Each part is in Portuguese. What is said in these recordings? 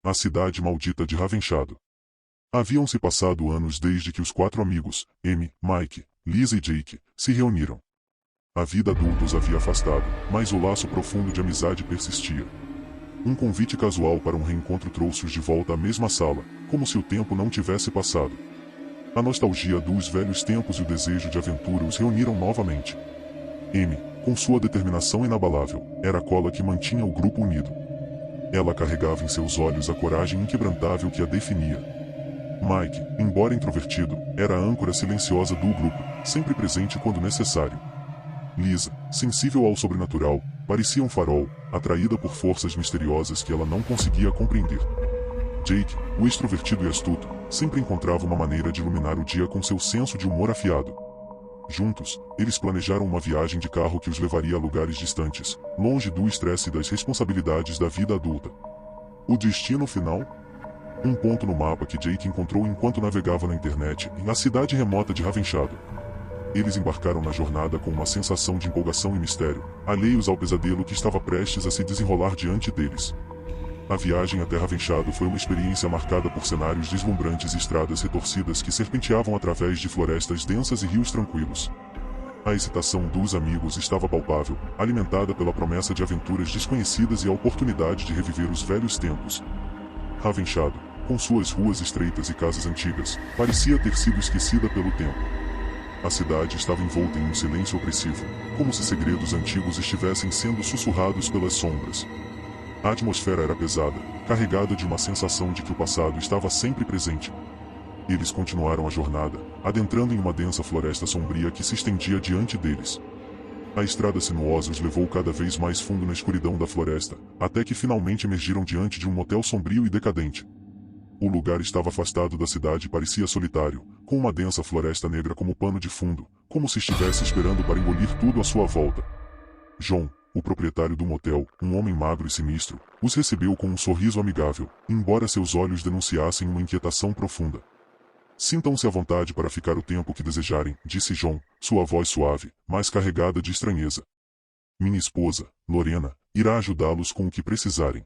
A cidade maldita de Ravenshado. Haviam-se passado anos desde que os quatro amigos, Amy, Mike, Lisa e Jake, se reuniram. A vida adulta os havia afastado, mas o laço profundo de amizade persistia. Um convite casual para um reencontro trouxe-os de volta à mesma sala, como se o tempo não tivesse passado. A nostalgia dos velhos tempos e o desejo de aventura os reuniram novamente. Amy, com sua determinação inabalável, era a cola que mantinha o grupo unido. Ela carregava em seus olhos a coragem inquebrantável que a definia. Mike, embora introvertido, era a âncora silenciosa do grupo, sempre presente quando necessário. Lisa, sensível ao sobrenatural, parecia um farol, atraída por forças misteriosas que ela não conseguia compreender. Jake, o extrovertido e astuto, sempre encontrava uma maneira de iluminar o dia com seu senso de humor afiado. Juntos, eles planejaram uma viagem de carro que os levaria a lugares distantes, longe do estresse e das responsabilidades da vida adulta. O destino final? Um ponto no mapa que Jake encontrou enquanto navegava na internet, na cidade remota de Ravenshado. Eles embarcaram na jornada com uma sensação de empolgação e mistério, alheios ao pesadelo que estava prestes a se desenrolar diante deles. A viagem até Ravenshado foi uma experiência marcada por cenários deslumbrantes e estradas retorcidas que serpenteavam através de florestas densas e rios tranquilos. A excitação dos amigos estava palpável, alimentada pela promessa de aventuras desconhecidas e a oportunidade de reviver os velhos tempos. Ravenshado, com suas ruas estreitas e casas antigas, parecia ter sido esquecida pelo tempo. A cidade estava envolta em um silêncio opressivo, como se segredos antigos estivessem sendo sussurrados pelas sombras. A atmosfera era pesada, carregada de uma sensação de que o passado estava sempre presente. Eles continuaram a jornada, adentrando em uma densa floresta sombria que se estendia diante deles. A estrada sinuosa os levou cada vez mais fundo na escuridão da floresta, até que finalmente emergiram diante de um motel sombrio e decadente. O lugar estava afastado da cidade e parecia solitário, com uma densa floresta negra como pano de fundo, como se estivesse esperando para engolir tudo à sua volta. John, o proprietário do motel, um homem magro e sinistro, os recebeu com um sorriso amigável, embora seus olhos denunciassem uma inquietação profunda. Sintam-se à vontade para ficar o tempo que desejarem, disse John, sua voz suave, mas carregada de estranheza. Minha esposa, Lorena, irá ajudá-los com o que precisarem.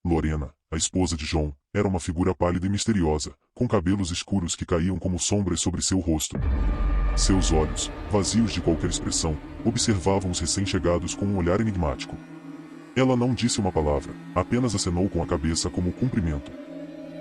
Lorena, a esposa de John, era uma figura pálida e misteriosa, com cabelos escuros que caíam como sombras sobre seu rosto. Seus olhos, vazios de qualquer expressão, observavam os recém-chegados com um olhar enigmático. Ela não disse uma palavra, apenas acenou com a cabeça como cumprimento.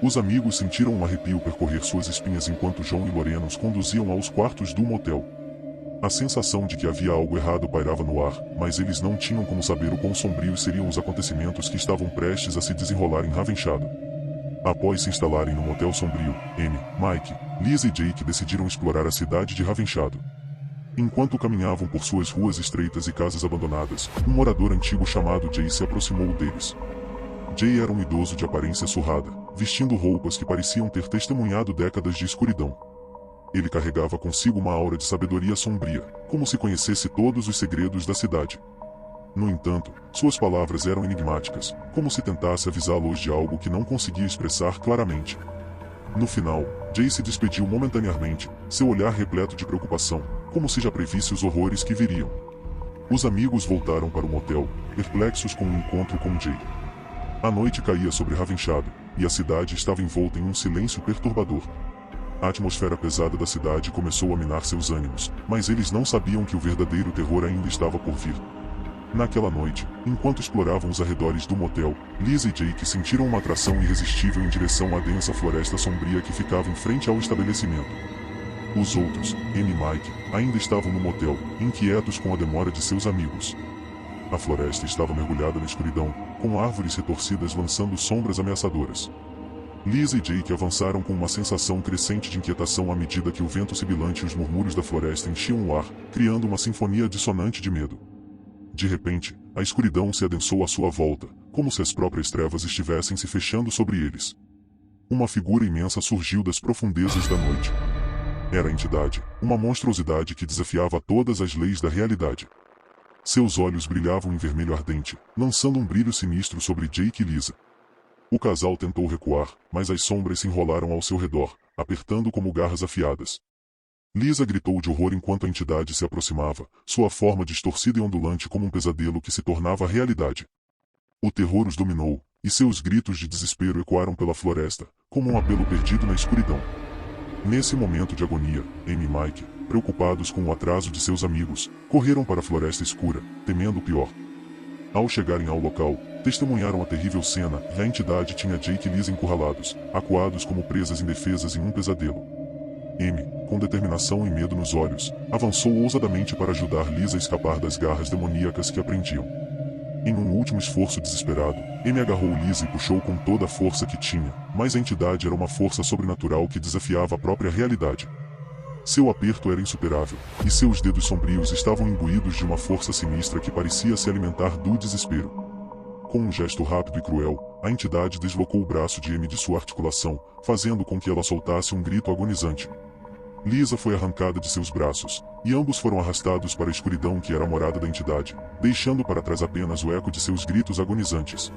Os amigos sentiram um arrepio percorrer suas espinhas enquanto John e Lorena os conduziam aos quartos do motel. A sensação de que havia algo errado pairava no ar, mas eles não tinham como saber o quão sombrios seriam os acontecimentos que estavam prestes a se desenrolar em Ravenshado. Após se instalarem no motel sombrio, Amy, Mike, Lisa e Jake decidiram explorar a cidade de Ravenshado. Enquanto caminhavam por suas ruas estreitas e casas abandonadas, um morador antigo chamado Jay se aproximou deles. Jay era um idoso de aparência surrada, vestindo roupas que pareciam ter testemunhado décadas de escuridão. Ele carregava consigo uma aura de sabedoria sombria, como se conhecesse todos os segredos da cidade. No entanto, suas palavras eram enigmáticas, como se tentasse avisá-los de algo que não conseguia expressar claramente. No final, Jay se despediu momentaneamente, seu olhar repleto de preocupação, como se já previsse os horrores que viriam. Os amigos voltaram para o motel, perplexos com o encontro com Jay. A noite caía sobre Ravenshado, e a cidade estava envolta em um silêncio perturbador. A atmosfera pesada da cidade começou a minar seus ânimos, mas eles não sabiam que o verdadeiro terror ainda estava por vir. Naquela noite, enquanto exploravam os arredores do motel, Lisa e Jake sentiram uma atração irresistível em direção à densa floresta sombria que ficava em frente ao estabelecimento. Os outros, Amy e Mike, ainda estavam no motel, inquietos com a demora de seus amigos. A floresta estava mergulhada na escuridão, com árvores retorcidas lançando sombras ameaçadoras. Lisa e Jake avançaram com uma sensação crescente de inquietação à medida que o vento sibilante e os murmúrios da floresta enchiam o ar, criando uma sinfonia dissonante de medo. De repente, a escuridão se adensou à sua volta, como se as próprias trevas estivessem se fechando sobre eles. Uma figura imensa surgiu das profundezas da noite. Era a entidade, uma monstruosidade que desafiava todas as leis da realidade. Seus olhos brilhavam em vermelho ardente, lançando um brilho sinistro sobre Jake e Lisa. O casal tentou recuar, mas as sombras se enrolaram ao seu redor, apertando como garras afiadas. Lisa gritou de horror enquanto a entidade se aproximava, sua forma distorcida e ondulante como um pesadelo que se tornava realidade. O terror os dominou, e seus gritos de desespero ecoaram pela floresta, como um apelo perdido na escuridão. Nesse momento de agonia, Amy e Mike, preocupados com o atraso de seus amigos, correram para a floresta escura, temendo o pior. Ao chegarem ao local, testemunharam a terrível cena e a entidade tinha Jake e Lisa encurralados, acuados como presas indefesas em um pesadelo. Amy, com determinação e medo nos olhos, avançou ousadamente para ajudar Lisa a escapar das garras demoníacas que a prendiam. Em um último esforço desesperado, Amy agarrou Lisa e puxou com toda a força que tinha, mas a entidade era uma força sobrenatural que desafiava a própria realidade. Seu aperto era insuperável, e seus dedos sombrios estavam imbuídos de uma força sinistra que parecia se alimentar do desespero. Com um gesto rápido e cruel, a entidade deslocou o braço de Amy de sua articulação, fazendo com que ela soltasse um grito agonizante. Lisa foi arrancada de seus braços, e ambos foram arrastados para a escuridão que era a morada da entidade, deixando para trás apenas o eco de seus gritos agonizantes.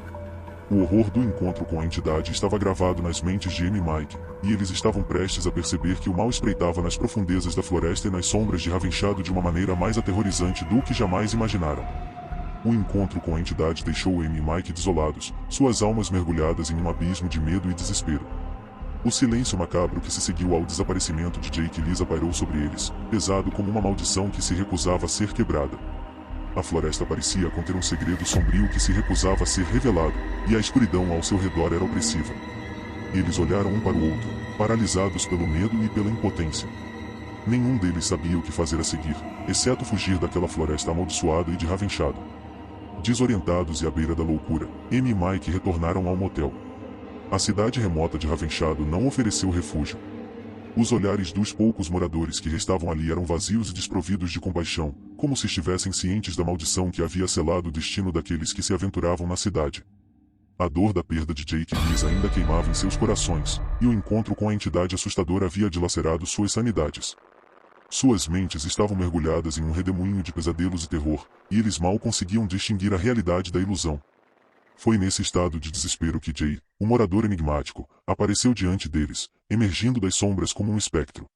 O horror do encontro com a entidade estava gravado nas mentes de Amy e Mike, e eles estavam prestes a perceber que o mal espreitava nas profundezas da floresta e nas sombras de Ravenshado de uma maneira mais aterrorizante do que jamais imaginaram. O encontro com a entidade deixou Amy e Mike desolados, suas almas mergulhadas em um abismo de medo e desespero. O silêncio macabro que se seguiu ao desaparecimento de Jake e Lisa pairou sobre eles, pesado como uma maldição que se recusava a ser quebrada. A floresta parecia conter um segredo sombrio que se recusava a ser revelado, e a escuridão ao seu redor era opressiva. Eles olharam um para o outro, paralisados pelo medo e pela impotência. Nenhum deles sabia o que fazer a seguir, exceto fugir daquela floresta amaldiçoada e de Ravenshado. Desorientados e à beira da loucura, Amy e Mike retornaram ao motel. A cidade remota de Ravenshado não ofereceu refúgio. Os olhares dos poucos moradores que restavam ali eram vazios e desprovidos de compaixão, como se estivessem cientes da maldição que havia selado o destino daqueles que se aventuravam na cidade. A dor da perda de Jake e Lisa ainda queimava em seus corações, e o encontro com a entidade assustadora havia dilacerado suas sanidades. Suas mentes estavam mergulhadas em um redemoinho de pesadelos e terror, e eles mal conseguiam distinguir a realidade da ilusão. Foi nesse estado de desespero que Jay, o morador enigmático, apareceu diante deles, emergindo das sombras como um espectro.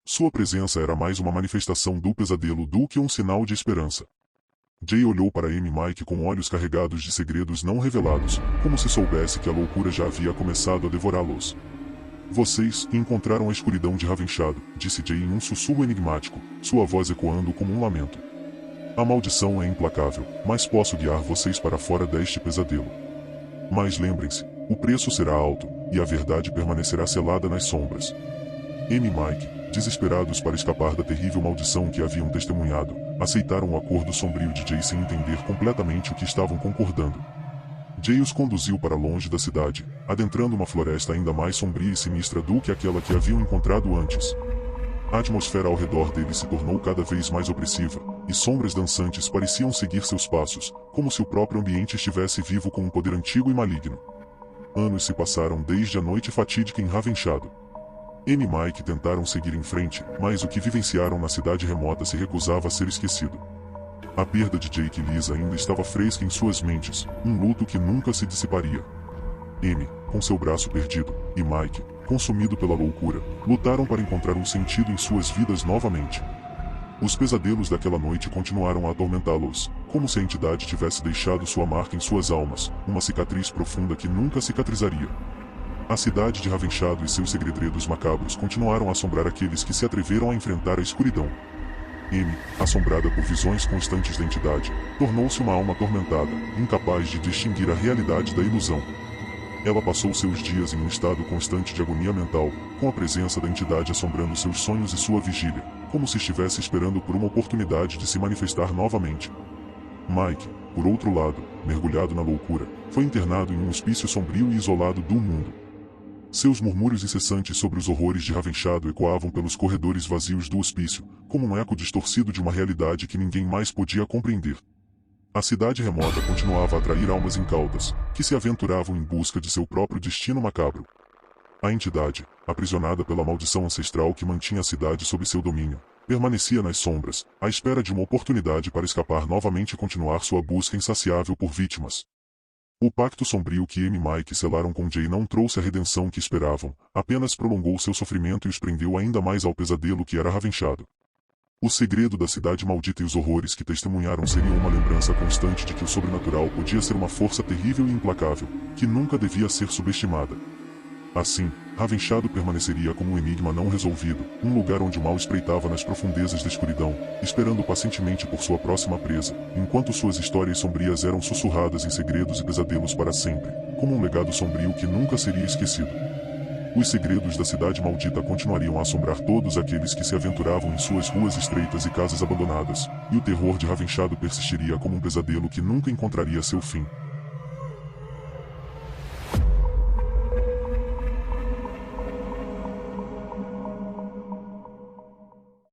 Sua presença era mais uma manifestação do pesadelo do que um sinal de esperança. Jay olhou para Amy e Mike com olhos carregados de segredos não revelados, como se soubesse que a loucura já havia começado a devorá-los. Vocês encontraram a escuridão de Ravenshado, disse Jay em um sussurro enigmático, sua voz ecoando como um lamento. A maldição é implacável, mas posso guiar vocês para fora deste pesadelo. Mas lembrem-se, o preço será alto, e a verdade permanecerá selada nas sombras. Amy e Mike, desesperados para escapar da terrível maldição que haviam testemunhado, aceitaram o acordo sombrio de Jay sem entender completamente o que estavam concordando. Jay os conduziu para longe da cidade, adentrando uma floresta ainda mais sombria e sinistra do que aquela que haviam encontrado antes. A atmosfera ao redor deles se tornou cada vez mais opressiva, e sombras dançantes pareciam seguir seus passos, como se o próprio ambiente estivesse vivo com um poder antigo e maligno. Anos se passaram desde a noite fatídica em Ravenshado. Amy e Mike tentaram seguir em frente, mas o que vivenciaram na cidade remota se recusava a ser esquecido. A perda de Jake e Lisa ainda estava fresca em suas mentes, um luto que nunca se dissiparia. Amy, com seu braço perdido, e Mike, consumido pela loucura, lutaram para encontrar um sentido em suas vidas novamente. Os pesadelos daquela noite continuaram a atormentá-los, como se a entidade tivesse deixado sua marca em suas almas, uma cicatriz profunda que nunca cicatrizaria. A cidade de Ravenshado e seus segredos macabros continuaram a assombrar aqueles que se atreveram a enfrentar a escuridão. Amy, assombrada por visões constantes da entidade, tornou-se uma alma atormentada, incapaz de distinguir a realidade da ilusão. Ela passou seus dias em um estado constante de agonia mental, com a presença da entidade assombrando seus sonhos e sua vigília, como se estivesse esperando por uma oportunidade de se manifestar novamente. Mike, por outro lado, mergulhado na loucura, foi internado em um hospício sombrio e isolado do mundo. Seus murmúrios incessantes sobre os horrores de Ravenshado ecoavam pelos corredores vazios do hospício, como um eco distorcido de uma realidade que ninguém mais podia compreender. A cidade remota continuava a atrair almas incautas, que se aventuravam em busca de seu próprio destino macabro. A entidade, aprisionada pela maldição ancestral que mantinha a cidade sob seu domínio, permanecia nas sombras, à espera de uma oportunidade para escapar novamente e continuar sua busca insaciável por vítimas. O pacto sombrio que Amy e Mike selaram com Jay não trouxe a redenção que esperavam, apenas prolongou seu sofrimento e os prendeu ainda mais ao pesadelo que era Ravenshado. O segredo da cidade maldita e os horrores que testemunharam seriam uma lembrança constante de que o sobrenatural podia ser uma força terrível e implacável, que nunca devia ser subestimada. Assim, Ravenshado permaneceria como um enigma não resolvido, um lugar onde o mal espreitava nas profundezas da escuridão, esperando pacientemente por sua próxima presa, enquanto suas histórias sombrias eram sussurradas em segredos e pesadelos para sempre, como um legado sombrio que nunca seria esquecido. Os segredos da cidade maldita continuariam a assombrar todos aqueles que se aventuravam em suas ruas estreitas e casas abandonadas, e o terror de Ravenshado persistiria como um pesadelo que nunca encontraria seu fim.